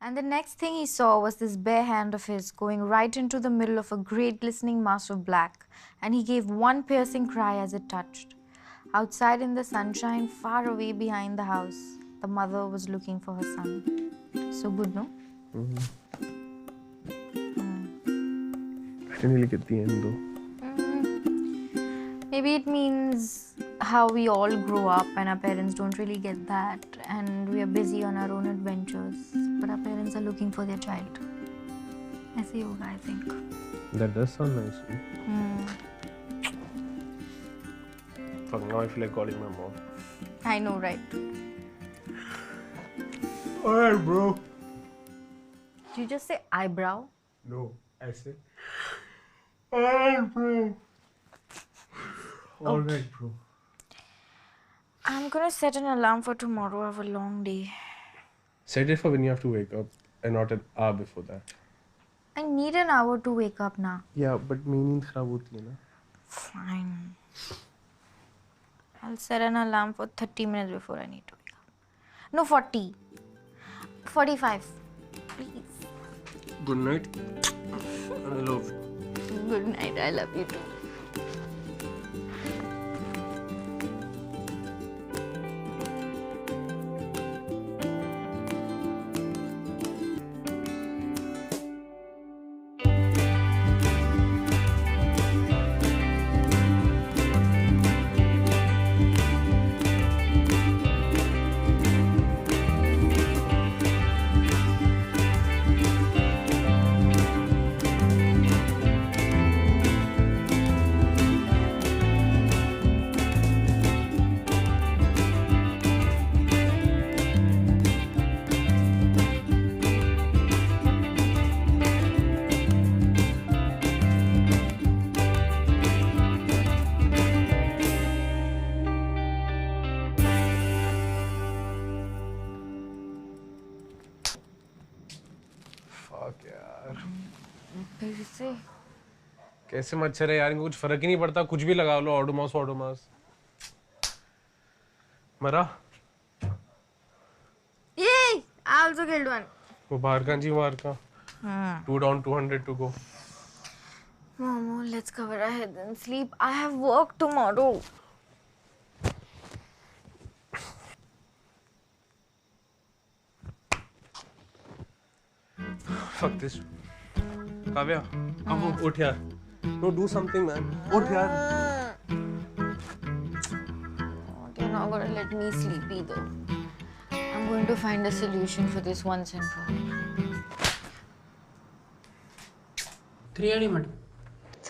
And the next thing he saw was this bare hand of his going right into the middle of a great glistening mass of black, and he gave one piercing cry as it touched. Outside in the sunshine, far away behind the house, the mother was looking for her son. So good, no? I didn't really get the end though. Maybe it means how we all grow up and our parents don't really get that, and we are busy on our own adventures, but our parents are looking for their child. ऐसे ही होगा, I think. That does sound nice. Fuck, now I feel like calling my mom. I know, right? Alright, bro. Did you just say eyebrow? No, I said. Alright, bro. Alright, bro. I'm gonna set an alarm for tomorrow. I have a long day. Set it for when you have to wake up and not an hour before that. I need an hour to wake up now. Yeah, but मेरी नींद खराब होती है ना. Fine. I'll set an alarm for 30 minutes before I need to wake up. No, 40. 45. Please. Good night. I love you. Good night. I love you too. Fuck यार. फिर से कैसे मच्छर है यार, इनको कुछ फर्क ही नहीं पड़ता, कुछ भी लगा लो. ऑडोमॉस मरा. Yay! I also killed one. वो बाहर का जी, बाहर का. 2 down, 200 to go. Momo, let's cover our heads and sleep. I have work tomorrow. Fuck this. Kavya, अब उठ यार. No, do something, man. उठ यार. You're not gonna let me sleep either. I'm going to find a solution for this once and for all. 380 madam.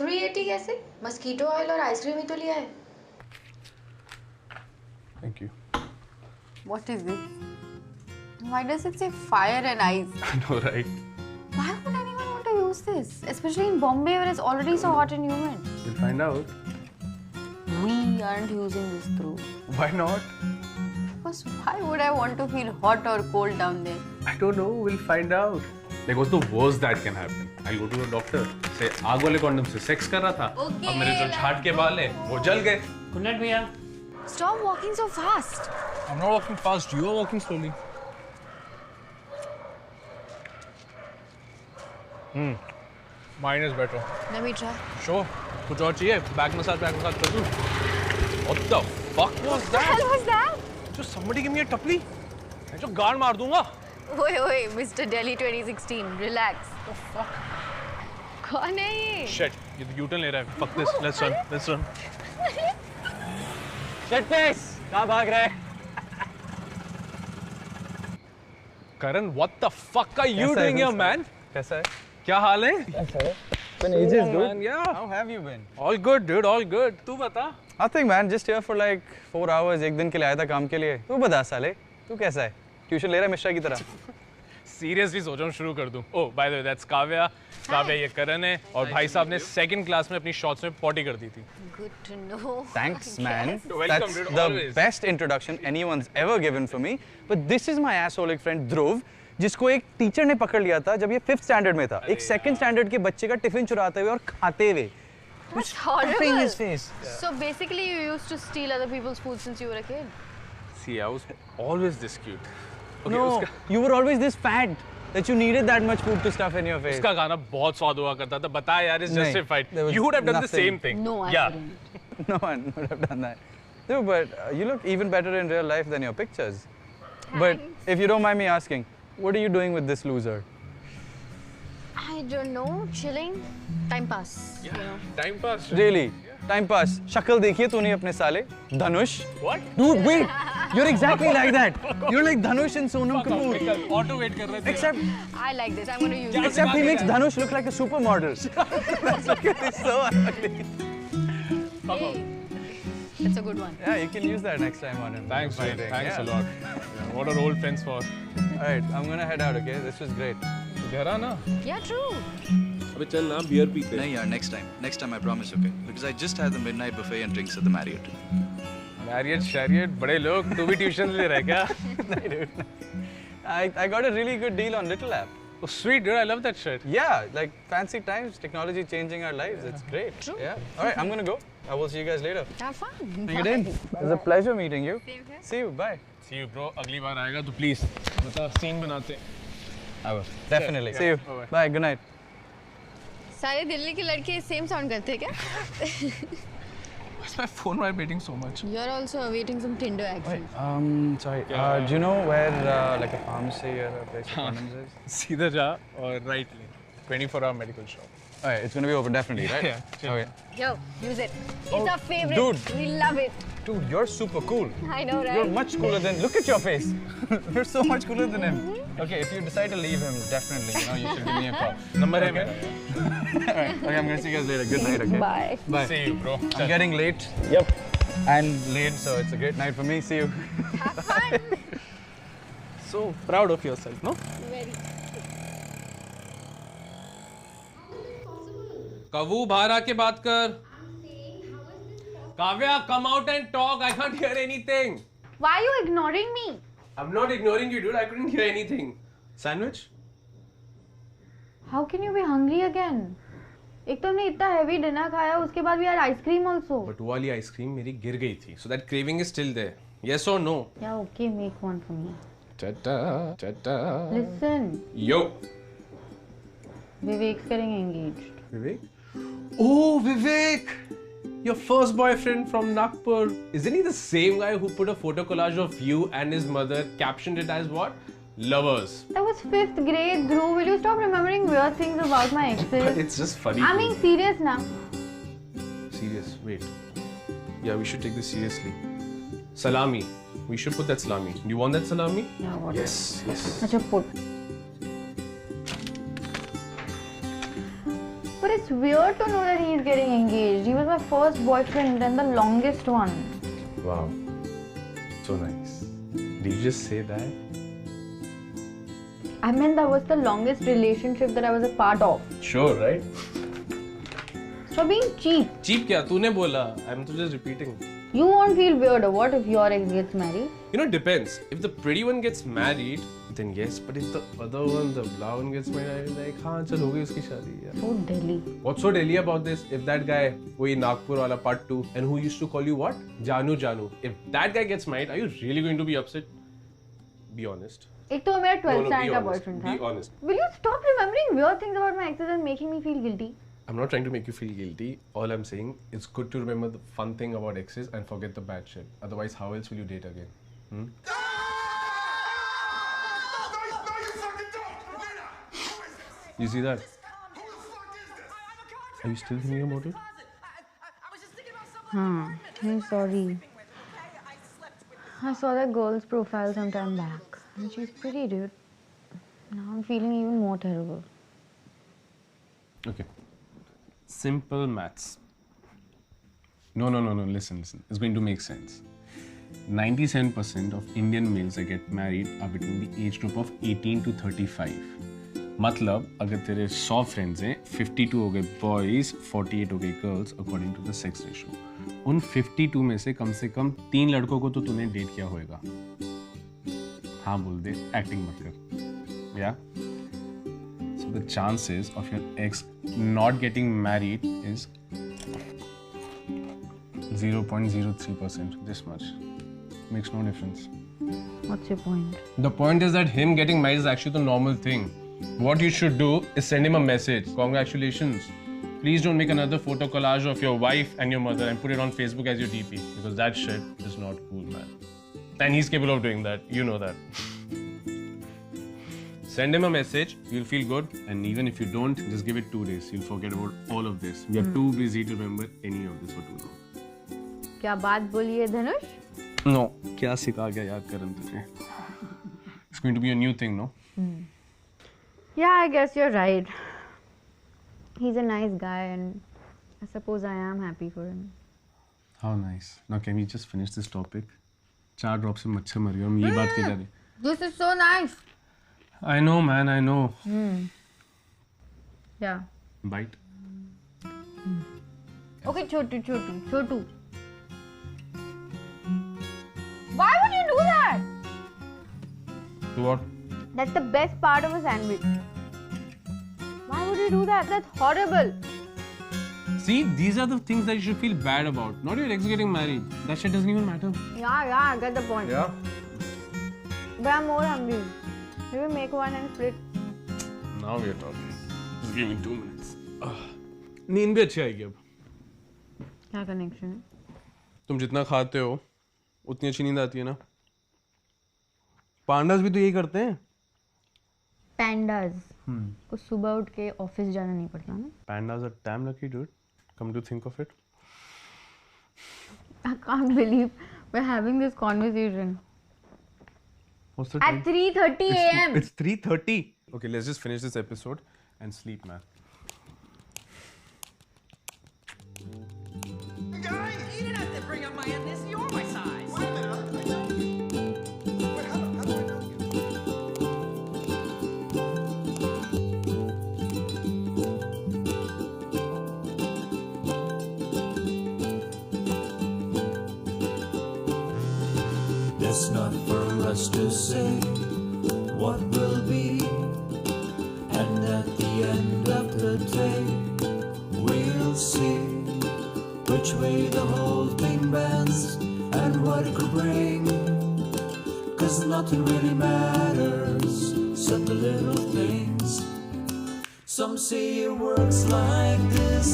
380 कैसे? Mosquito oil और ice cream ही तो लिया है. Thank you. What is this? Why does it say fire and ice? I know, right? Why would anyone want to use this? Especially in Bombay where it's already so hot and humid. We'll find out. We aren't using this through. Why not? Because why would I want to feel hot or cold down there? I don't know. We'll find out. Like, what's the worst that can happen? I'll go to a doctor. Say, आग वाले condom से sex कर रहा था. Okay, अब मेरे जो छाट के बाल हैं, वो जल गए. गुड नाइट भैया. Stop walking so fast. I'm not walking fast. You are walking slowly. Mine is better. Let me try. Sure. कुछ और चाहिए? Back massage कर दूँ. What the fuck was What the that? hell was that? Just somebody give me a टपली. मैं जो गाड़ मार दूँगा. Oi, Mr. Delhi 2016, relax. What the fuck? कौन है ये? Shit. ये तो U-turn ले रहा है. Fuck this. Let's run. Let's run. Shit face. कहाँ भाग रहा है? Karan, what the fuck are you doing here, man? कैसा है? क्या हाल है? Been ages, Oh, dude. man, yeah. How have you been? All good, dude. All good. तू बता. Nothing, man. Just here for like 4 hours. एक दिन के लिए आया था काम के लिए. तू बता साले. तू कैसा है? ट्यूशन ले रहा है मिश्रा की तरह. Seriously सोच रहा हूँ शुरू कर दूँ. Oh, by the way, that's Kavya. Kavya ये करण है और भाई साहब ने second class में अपनी shorts में potty कर दी थी. Good to know. Thanks, man. Welcome, That's dude, the always. best introduction anyone's ever given for me. But this is my assholic friend Dhruv, जिसको एक टीचर ने पकड़ लिया था जब ये 5th स्टैंडर्ड में था. एक 2nd स्टैंडर्ड के बच्चे का टिफिन चुराते हुए और खाते हुए. That's Stuffing horrible. his face. So basically you used to steal other people's food since you were a kid? See, I was always this cute. Okay, No, उसका you were always this fat. that you needed that much food to stuff in your face. उसका गाना बहुत स्वाद हुआ करता था. बता यार, it's नहीं, justified. there was You would have done the nothing. same thing. No, I Yeah. wouldn't. No one would have done that. No, but you look even better in real life than your pictures. But if you don't mind me asking, what are you doing with this loser? I don't know, chilling, time pass. You know. Time pass. Really? Time pass. शक्ल देखिए तूने अपने साले धनुष. What? Dude, wait. You're exactly like that. You're like Dhanush and Sonam Kapoor. Auto wait कर रहे थे. Except I like this. I'm going to use it. except he makes Dhanush look like a supermodel. It's so ugly. Hey, that's a good one. Yeah, you can use that next time on him. Thanks, man. Fighting. Thanks Yeah. a lot. Yeah, what are old friends for? All right, I'm gonna head out. Okay, this was great. घर आना. Yeah, true. अबे चल ना beer पीते नहीं यार, next time I promise, okay? Because I just had the midnight buffet and drinks at the Marriott. Marriott, Chariot, बड़े लोग. तू भी ट्यूशन ले रहा है क्या? No, dude. I got a really good deal on Little App. Oh, sweet, dude. I love that shirt. Yeah, like fancy times, technology changing our lives. It's great. True. Yeah. All right, I'm gonna go. I will see you guys later. Have fun. Thank you, Dane. It was a pleasure meeting you. Same here. See you. Bye. See you, bro. अगली बार आएगा तो please बता scene बनाते. I will. Definitely. See you. Bye-bye. Bye. Good night. सारे दिल्ली के लड़के same sound करते हैं क्या? Why is my phone vibrating so much? You're also awaiting some Tinder action. Sorry. Do you know where like a pharmacy or a place for condoms is? सीधा जा और right lane. 24-hour medical shop. All right, it's gonna be open definitely, right? Yeah, chill. Okay. Yo, use it. It's our favorite. dude. We love it. Dude, you're super cool. I know, right? You're much cooler than. Look at your face. You're so much cooler than him. Okay, if you decide to leave him, definitely, you should give me a call. Number है मेरा. Alright, okay, I'm gonna see you guys later. Good night, okay? Bye. Bye. See you, bro. I'm getting late. Yep. And late, so it's a great night for me. See you. Have fun. So proud of yourself, no? Very. कवू बाहर आके बात कर. Kavya, come out and talk. I can't hear anything. Why are you ignoring me? I'm not ignoring you, dude. I couldn't hear anything. Sandwich? How can you be hungry again? एक तो हमने इतना heavy dinner खाया, उसके बाद भी यार ice-cream also. But वो वाली आइसक्रीम मेरी गिर गई थी. So that craving is still there. Yes or no? Yeah, okay, make one for me. Ta-ta, ta-ta. Listen, Yo. Vivek's getting engaged. Vivek? Oh, Vivek! Your first boyfriend from Nagpur. Isn't he the same guy who put a photo collage of you and his mother, captioned it as what? Lovers. That was 5th grade, Dhruv. Will you stop remembering weird things about my exes? It's just funny. I'm being serious now. Serious. Wait. Yeah, we should take this seriously. Salami. We should put that salami. Do you want that salami? Yeah, what? Yes. Yes. Acha, put. But it's weird to know that he's getting engaged. He was my first boyfriend and the longest one. Wow. So nice. Did you just say that? I mean, that was the longest relationship that I was a part of. Sure, right? Stop being cheap. Cheap क्या? तूने बोला. I'm just repeating. You won't feel weird. What if your ex gets married? You know, it depends. If the pretty one gets married, then yes. But if the other one, the blah one gets married, I'll be like, हाँ चल हो गई उसकी शादी यार. So Delhi. What's so Delhi about this? If that guy, वही Nagpur वाला part 2, and who used to call you what? Janu Janu. If that guy gets married, are you really going to be upset? Be honest. एक तो वो मेरा 12th be standard का honest. boyfriend था. Be honest. Will you stop remembering weird things about my exes and making me feel guilty? I'm not trying to make you feel guilty. All I'm saying, it's good to remember the fun thing about exes and forget the bad shit. Otherwise, how else will you date again? Hmm? You see that? Are you still thinking about it? I'm sorry. I saw that girl's profile some time back. And she's pretty, dude. Now I'm feeling even more terrible. Okay. Simple maths. No. Listen. It's going to make sense. 97% of Indian males that get married are between the age group of 18 to 35. मतलब अगर तेरे 100 friends हैं 52 हो गए boys 48 हो गए girls according to the sex ratio उन 52 में से कम 3 लड़कों को तो तूने डेट किया होगा हाँ बोल दे एक्टिंग मत कर या so the chances of your ex not getting married is 0.03%, this much makes no difference. What's your point? The point is that him getting married is actually the normal thing. What you should do is send him a message. Congratulations. Please don't make another photo collage of your wife and your mother and put it on Facebook as your DP, because that shit is not cool, man. And he's capable of doing that. You know that. Send him a message. You'll feel good. And even if you don't, just give it 2 days. You'll forget about all of this. We are too busy to remember any of this for too long. क्या बात बोली है धनुष? No. क्या सिखा गया याद करन तुझे? It's going to be a new thing, no? Yeah, I guess you're right. He's a nice guy and I suppose I am happy for him. How nice. Now can we just finish this topic? 4 drops से मच्छर मर गया. हम ये बात की जा रहे. This is so nice. I know, man. I know. Yeah. Bite. Okay, Chotu. Why would you do that? What? That's the best part of a sandwich. Why would you do that? That's horrible. See, these are the things that you should feel bad about. Not your ex getting married. That shit doesn't even matter. Yeah, I get the point. Yeah. But I'm more hungry. Maybe make one and split. Now we are talking. Just give me 2 minutes. नींद भी अच्छी आएगी अब. क्या connection है? तुम जितना खाते हो, उतनी अच्छी नींद आती है ना. पांडास भी तो यही करते हैं. Pandas. को सुबह उठ के ऑफिस जाना नहीं पड़ता ना? Pandas are damn lucky, dude. Come to think of it. I can't believe we're having this conversation. What's the At 3:30 a.m. It's 3:30. Okay, let's just finish this episode and sleep, man. Guys! You didn't have to bring up my ethnicity. You're my size. Wait a minute. I know you. Wait, how do I know you? It's not for us to say what will be, and at the end of the day, we'll see which way the whole thing bends and what it could bring. 'Cause nothing really matters except the little things. Some say it works like this,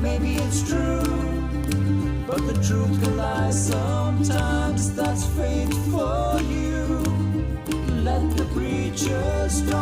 maybe it's true. But the truth can lie sometimes, that's fate for you. Let the preachers talk.